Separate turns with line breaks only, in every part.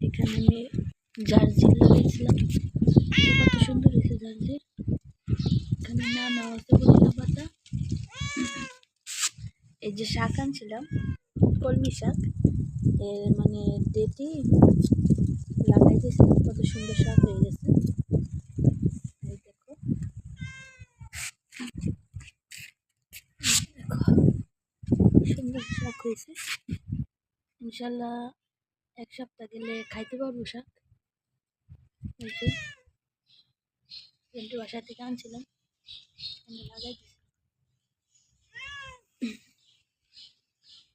এখানে আমি জার্জির লাগাইছিলাম, কত সুন্দর হয়েছে জার্জির। এখানে নানা আছে পুদিনা পাতা। এই যে শাক আনছিলাম, কলমি শাক, এর মানে ডেটি লাগাই দিয়েছিলাম, কত সুন্দর শাক হয়ে গেছে। এই দেখো, সুন্দর শাক হয়েছে। ইনশাল্লাহ এক সপ্তাহ গেলে খাইতে পারবো শাক। এই যে বাসা থেকে আনছিলাম, লাগাই দিয়েছি।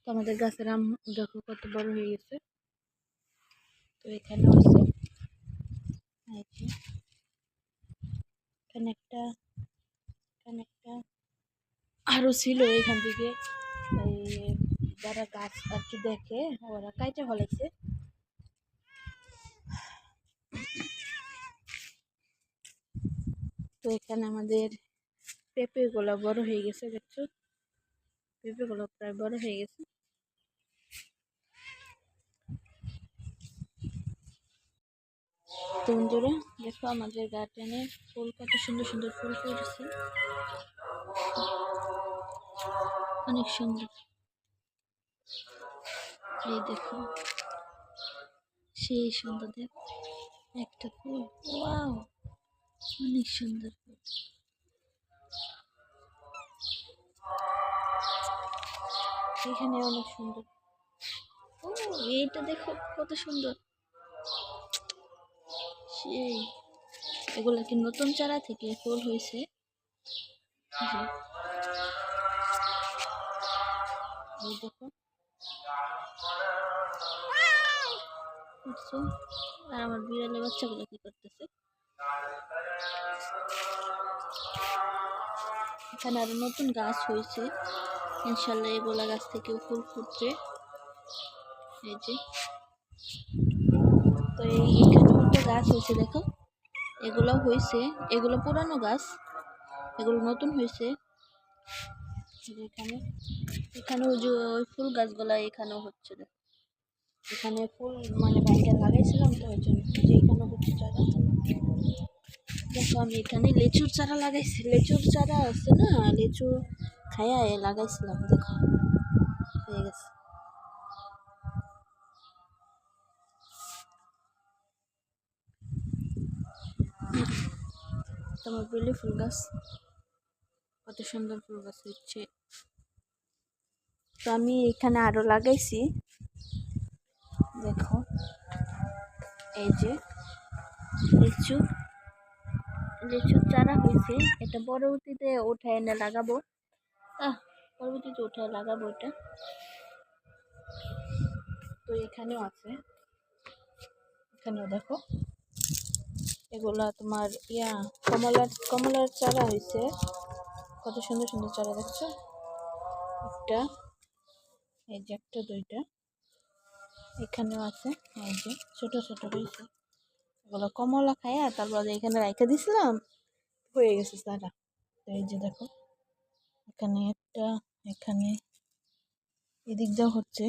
তো আমাদের গাছের আম দেখো কত বড় হয়ে গেছে। তো এখানে আছে, এখানে একটা আরো ছিল। এখান থেকে যারা গাছ আর কি দেখে ওরা কাইটা ফলাইছে। তো এখানে আমাদের পেঁপে গুলা বড় হয়ে গেছে, দেখছো পেঁপে গুলো প্রায় বড় হয়ে গেছে। তো বন্ধুরা দেখো আমাদের গার্ডেনে ফুল, কত সুন্দর সুন্দর ফুল ফুটেছে, অনেক সুন্দর। এই দেখো সেই সুন্দর, দেখো একটা ফুল, ওয়াও অনেক সুন্দর ফুল। এখানে অনেক সুন্দর, ও এইটা দেখো কত সুন্দর। সেই এগুলা কি নতুন চারা থেকে ফুল হয়েছে। এই দেখো, আর আমার বিড়ালের বাচ্চাগুলো কি করতেছে। এখানে আরো নতুন গাছ হয়েছে, ইনশাল্লাহ এগুলা গাছ থেকেও ফুল ফুটবে। এই যে, তো এইখানেও একটা গাছ হয়েছে, দেখো এগুলো হয়েছে, এগুলো পুরানো গাছ, এগুলো নতুন হয়েছে। এখানে এখানে ওই যে ওই ফুল গাছগুলা এখানেও হচ্ছে, দেখো এখানে ফুল মানে বাইরে লাগাইছিলাম, তো ওই জন্য যে এখানে হচ্ছে চারা। দেখো আমি এখানে লেচুর চারা লাগাইছি, লেচুর চারা আছে না, লেচু খাইয়া লাগাইছিলাম, দেখো হয়ে গেছে। তোমার বেলি ফুল গাছ, কত সুন্দর ফুল গাছ হচ্ছে। তো আমি এখানে আরো লাগাইছি, দেখো এই যে লিচুর চারা হয়েছে, এটা পরবর্তীতে উঠায় এনে লাগাবো। পরবর্তীতে উঠায় লাগাবো এটা। তো এখানেও আছে, এখানেও দেখো এগুলা তোমার কমলার চারা হয়েছে, কত সুন্দর সুন্দর চারা দেখছো। একটা, এই যে একটা, দুইটা, এখানেও আছে, এই যে ছোট ছোট হয়েছে। এগুলো কমলা খায়া তারপর এখানে রাইখা দিছিলাম, হয়ে গেছে চারা। এই যে দেখো এখানে একটা, এখানে এদিক যাও হচ্ছে।